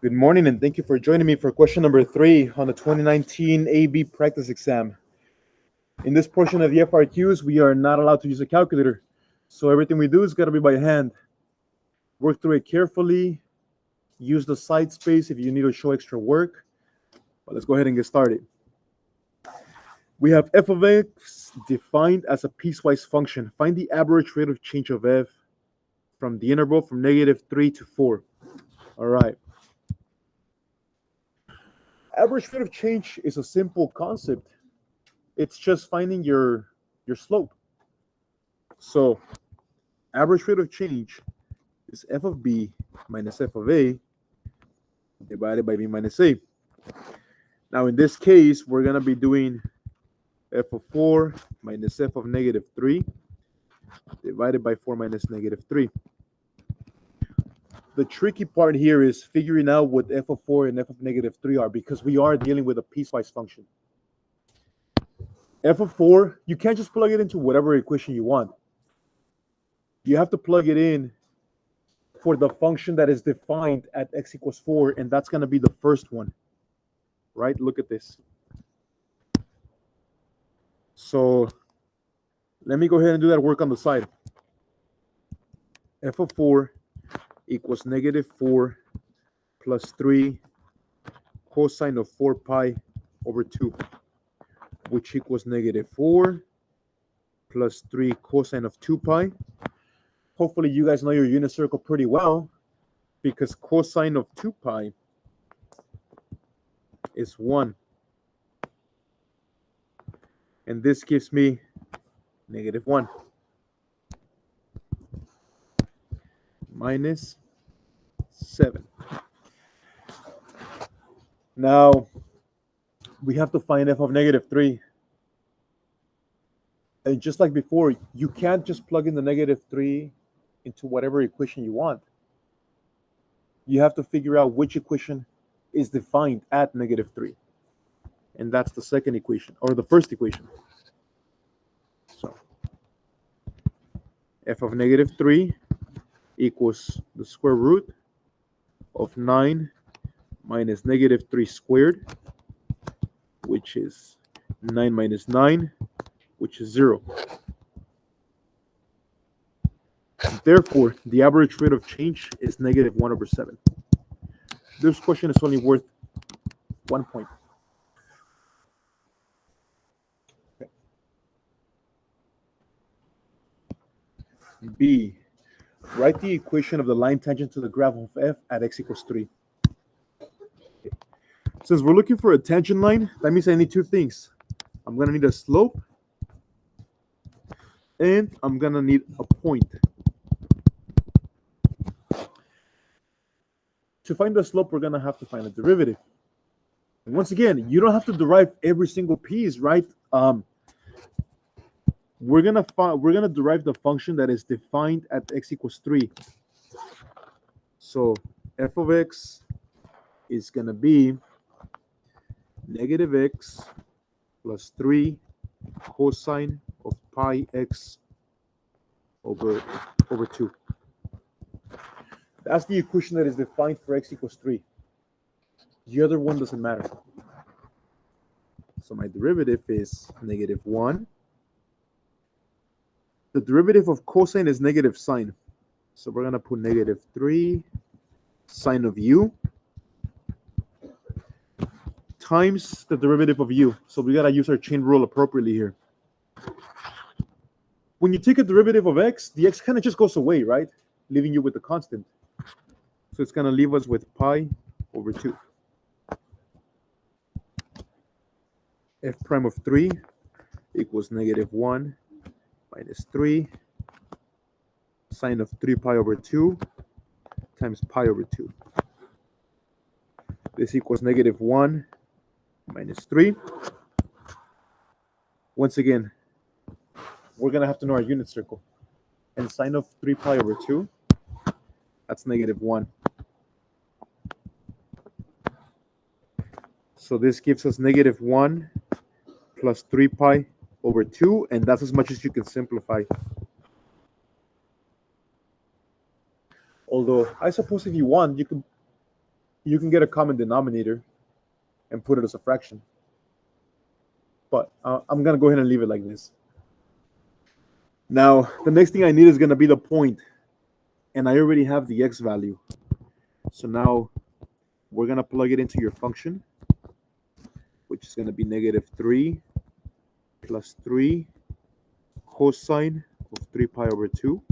Good morning, and thank you for joining me for question number 3 on the 2019 AB practice exam. In this portion of the FRQs, we are not allowed to use a calculator, so everything we do is got to be by hand. Work through it carefully, use the side space if you need to show extra work. But let's go ahead and get started. We have f of x defined as a piecewise function. Find the average rate of change of f from the interval from -3 to 4. All right. Average rate of change is a simple concept. It's just finding your slope. So average rate of change is f of b minus f of a divided by b minus a. Now in this case, we're going to be doing f of 4 minus f of -3 divided by 4 minus -3. The tricky part here is figuring out what f of 4 and f of -3 are, because we are dealing with a piecewise function. F of 4, you can't just plug it into whatever equation you want. You have to plug it in for the function that is defined at x equals 4, and that's going to be the first one, right? Look at this. So let me go ahead and do that work on the side. F of 4 equals -4 plus 3 cosine of 4 pi over 2, which equals -4 plus 3 cosine of 2 pi. Hopefully you guys know your unit circle pretty well, because cosine of 2 pi is 1. And this gives me -1 minus 7. Now we have to find f of -3. And just like before, you can't just plug in the -3 into whatever equation you want. You have to figure out which equation is defined at -3. And that's the second equation, or the first equation. So f of -3 equals the square root of 9 minus -3 squared, which is 9 minus 9, which is 0. Therefore, the average rate of change is -1/7. This question is only worth 1 point. Okay. B. Write the equation of the line tangent to the graph of f at x equals 3. Okay. Since we're looking for a tangent line, that means I need two things. I'm going to need a slope, and I'm going to need a point. To find the slope, we're going to have to find a derivative. And once again, you don't have to derive every single piece, right? We're gonna derive the function that is defined at x equals 3. So f of x is gonna be -x plus 3 cosine of pi x over 2. That's the equation that is defined for x equals 3. The other one doesn't matter. So my derivative is -1. The derivative of cosine is negative sine. So we're going to put -3 sine of u times the derivative of u. So we got to use our chain rule appropriately here. When you take a derivative of x, the x kind of just goes away, right? Leaving you with the constant. So it's going to leave us with pi over 2. F prime of 3 equals -1 minus 3 sine of 3 pi over 2 times pi over 2. This equals -1 minus 3. Once again, we're going to have to know our unit circle. And sine of 3 pi over 2, that's -1. So this gives us -1 plus 3 pi over 2, and that's as much as you can simplify. Although, I suppose if you want, you could you can get a common denominator and put it as a fraction. But I'm going to go ahead and leave it like this. Now, the next thing I need is going to be the point, and I already have the x value. So now we're going to plug it into your function, which is going to be -3 plus 3 cosine of 3 pi over 2.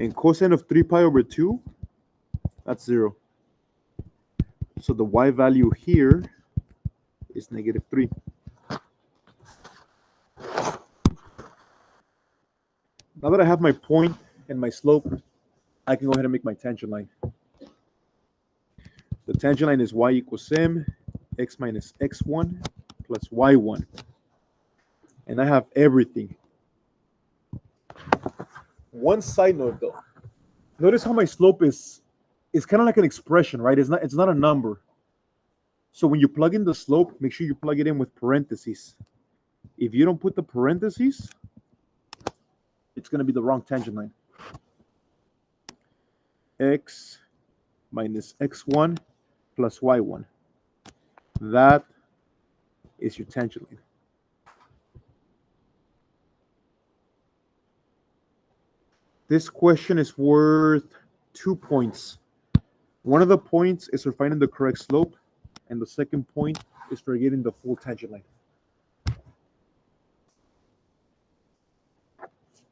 And cosine of 3 pi over 2, that's 0. So the y value here is -3. Now that I have my point and my slope, I can go ahead and make my tangent line. The tangent line is y equals m, x minus x1 plus y1. And I have everything. One side note though. Notice how my slope is kind of like an expression, right? It's not a number. So when you plug in the slope, make sure you plug it in with parentheses. If you don't put the parentheses, it's going to be the wrong tangent line. X minus x1 plus y1. That is your tangent line. This question is worth 2 points. One of the points is for finding the correct slope, and the second point is for getting the full tangent line.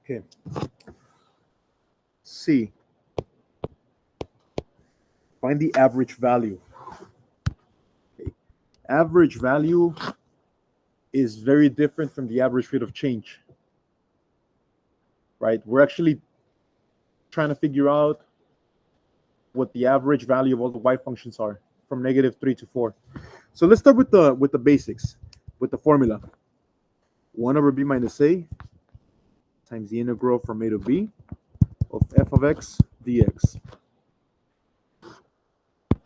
Okay. C. Find the average value. Okay. Average value is very different from the average rate of change. Right? We're actually trying to figure out what the average value of all the y functions are from -3 to 4. So let's start with the basics, with the formula. 1 over b minus a times the integral from a to b of f of x dx.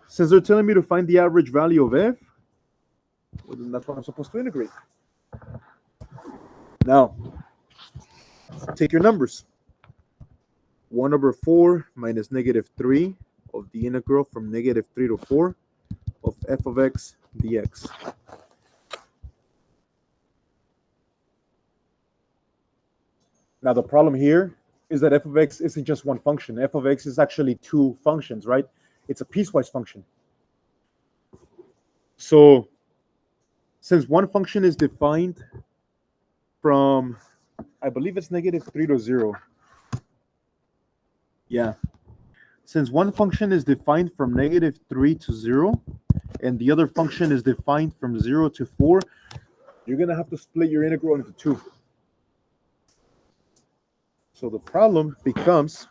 Since they're telling me to find the average value of f, well, then that's what I'm supposed to integrate. Now, take your numbers. 1 over 4 minus -3 of the integral from -3 to 4 of f of x dx. Now the problem here is that f of x isn't just one function. F of x is actually two functions, right? It's a piecewise function. So since one function is defined from, I believe it's -3 to 0. Yeah. Since one function is defined from -3 to 0, and the other function is defined from 0 to 4, you're going to have to split your integral into two. So the problem becomes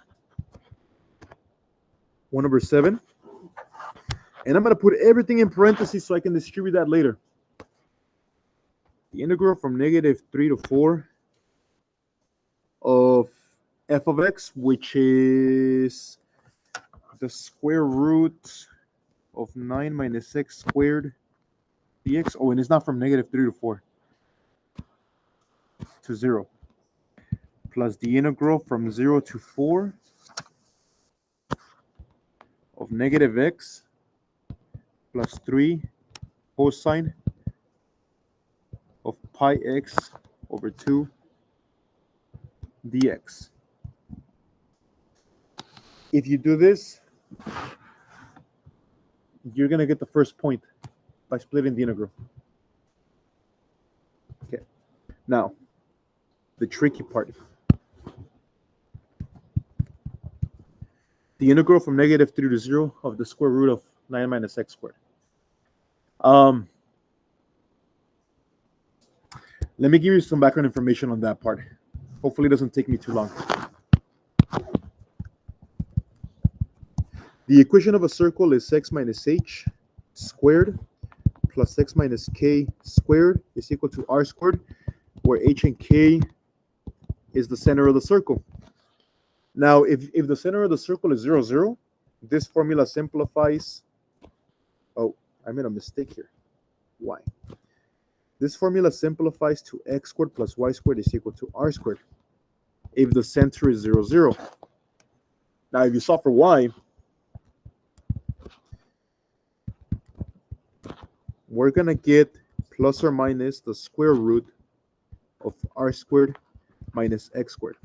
1 over 7. And I'm going to put everything in parentheses so I can distribute that later. The integral from -3 to 4 of f of x, which is the square root of 9 minus x squared dx. Oh, and it's not from -3 to 4 to 0. Plus the integral from 0 to 4 of -x plus 3 cosine of pi x over 2 dx. If you do this, you're going to get the first point by splitting the integral. Okay. Now, the tricky part. The integral from -3 to 0 of the square root of 9 minus x squared. Let me give you some background information on that part. Hopefully it doesn't take me too long. The equation of a circle is x minus h squared plus x minus k squared is equal to r squared, where h and k is the center of the circle. Now, if the center of the circle is 0, 0, this formula simplifies. Oh, I made a mistake here. Why? This formula simplifies to x squared plus y squared is equal to r squared if the center is 0, 0. Now, if you solve for y, we're going to get plus or minus the square root of r squared minus x squared.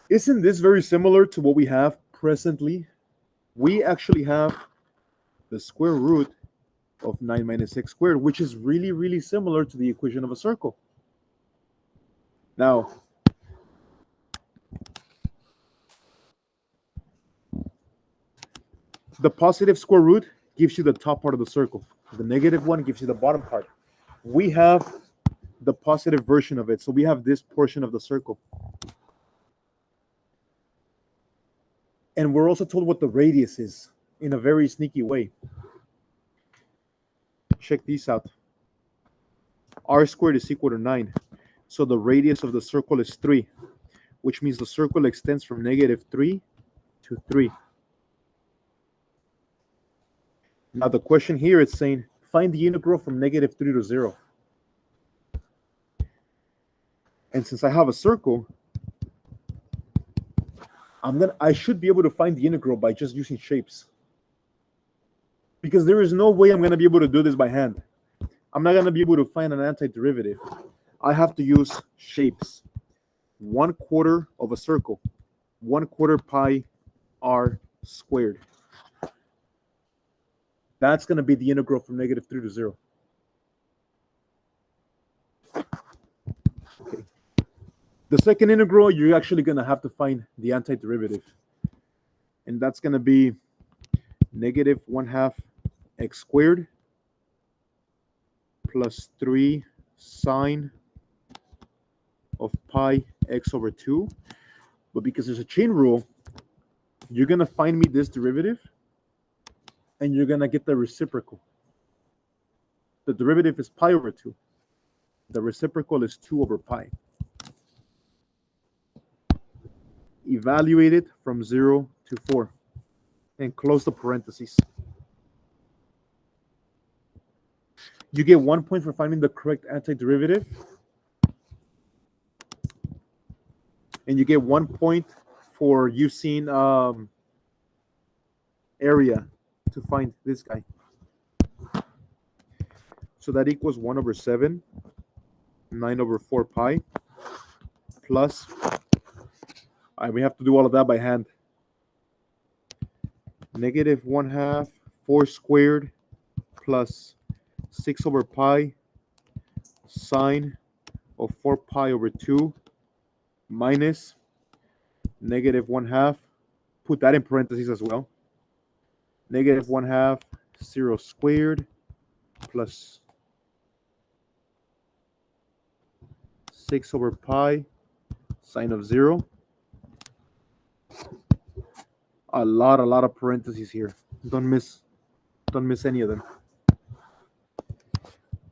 Isn't this very similar to what we have presently? We actually have the square root of 9 minus x squared, which is really, really similar to the equation of a circle. Now, the positive square root gives you the top part of the circle. The negative one gives you the bottom part. We have the positive version of it, so we have this portion of the circle. And we're also told what the radius is in a very sneaky way. Check these out. R squared is equal to 9. So the radius of the circle is 3, which means the circle extends from negative 3 to 3. Now the question here is saying, find the integral from negative 3 to 0. And since I have a circle, I should be able to find the integral by just using shapes. Because there is no way I'm going to be able to do this by hand. I'm not going to be able to find an antiderivative. I have to use shapes. 1/4 of a circle. 1/4 pi r squared. That's going to be the integral from negative 3 to 0. Okay. The second integral, you're actually going to have to find the antiderivative. And that's going to be negative 1/2 x squared plus 3 sine of pi x over 2. But because there's a chain rule, you're going to find me this derivative, and you're going to get the reciprocal. The derivative is pi over 2. The reciprocal is 2 over pi. Evaluate it from 0 to 4. And close the parentheses. You get 1 point for finding the correct antiderivative. And you get 1 point for using area to find this guy. So that equals 1 over 7, 9 over 4 pi, plus, we have to do all of that by hand. Negative 1/2, 4 squared, plus 6 over pi, sine of 4 pi over 2, minus negative 1/2, put that in parentheses as well, negative 1/2, 0 squared, plus 6 over pi, sine of 0. A lot of parentheses here. Don't miss any of them.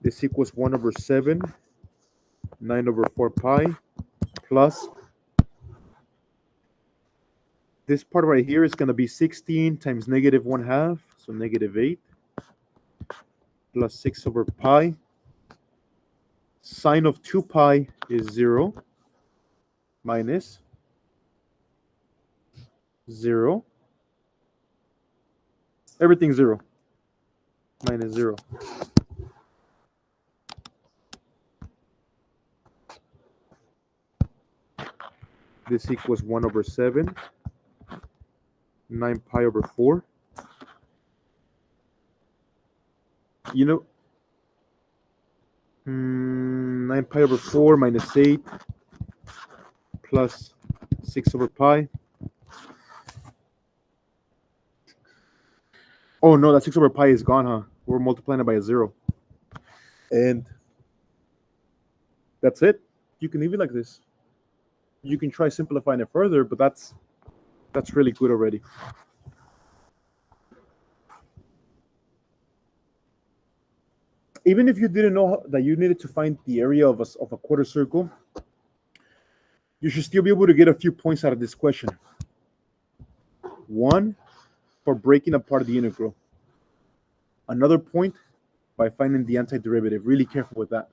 This equals 1 over 7, 9 over 4 pi, plus this part right here is going to be 16 times negative 1/2, so negative 8, plus 6 over pi. Sine of 2 pi is 0, minus 0. Everything 0, minus 0. This equals 1 over 7, 9 pi over 4. You know, 9 pi over 4 minus 8 plus 6 over pi. Oh no, that 6 over pi is gone, huh? We're multiplying it by a 0. And that's it. You can leave it like this. You can try simplifying it further, but that's really good already. Even if you didn't know that you needed to find the area of a quarter circle, you should still be able to get a few points out of this question. 1, for breaking apart the integral. Another point by finding the antiderivative. Really careful with that.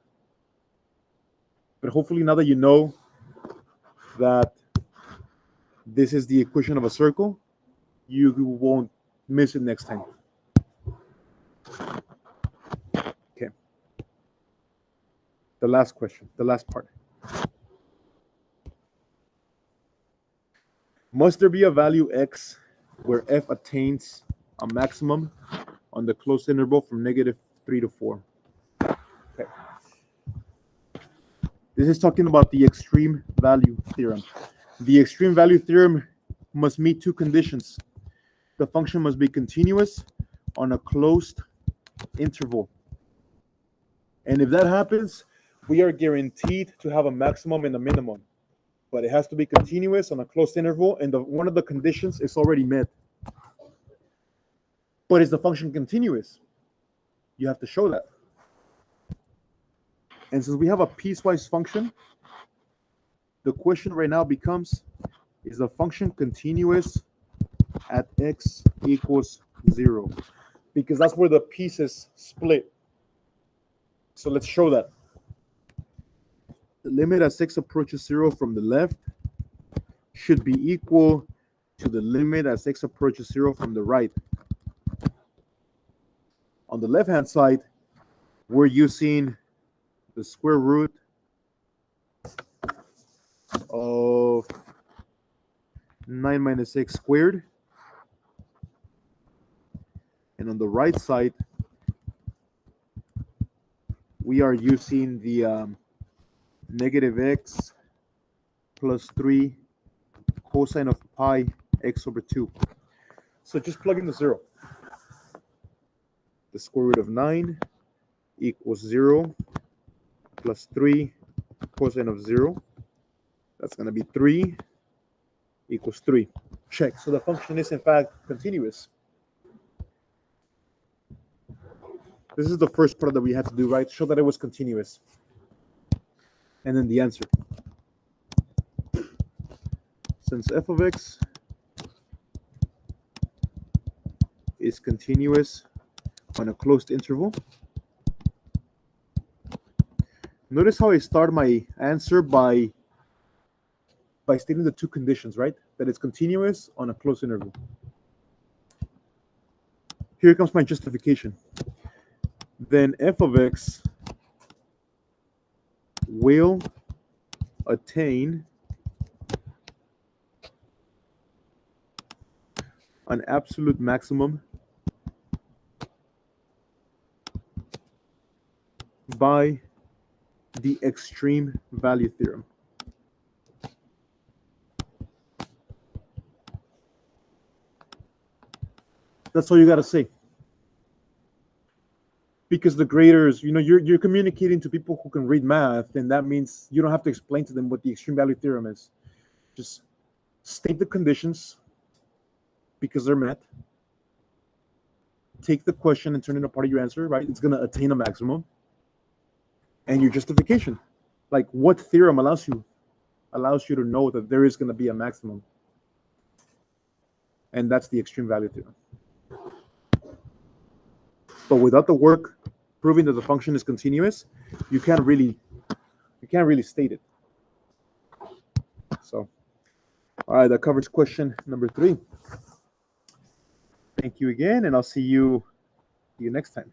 But hopefully now that you know that This is the equation of a circle. You won't miss it next time. Okay. The last question, the last part. Must there be a value x where f attains a maximum on the closed interval from -3 to 4? Okay. This is talking about the extreme value theorem. The extreme value theorem must meet two conditions. The function must be continuous on a closed interval. And if that happens, we are guaranteed to have a maximum and a minimum. But it has to be continuous on a closed interval, and one of the conditions is already met. But is the function continuous? You have to show that. And since we have a piecewise function, the question right now becomes, is the function continuous at x equals 0? Because that's where the pieces split. So let's show that. The limit as x approaches 0 from the left should be equal to the limit as x approaches 0 from the right. On the left-hand side, we're using the square root of 9 minus x squared. And on the right side, we are using the negative x plus 3 cosine of pi x over 2. So just plug in the 0. The square root of 9 equals 0 plus 3 cosine of 0. That's going to be 3 equals 3. Check. So the function is in fact continuous. This is the first part that we had to do, right? Show that it was continuous. And then the answer. Since f of x is continuous on a closed interval, notice how I start my answer by stating the two conditions, right? That it's continuous on a closed interval. Here comes my justification. Then f of x will attain an absolute maximum by the extreme value theorem. That's all you got to say. Because the graders, you're communicating to people who can read math, and that means you don't have to explain to them what the extreme value theorem is. Just state the conditions because they're met. Take the question and turn it into part of your answer, right? It's going to attain a maximum. And your justification. Like, what theorem allows you to know that there is going to be a maximum? And that's the extreme value theorem. But without the work proving that the function is continuous, you can't really state it. So, all right, that covers question number 3. Thank you again, and I'll see you next time.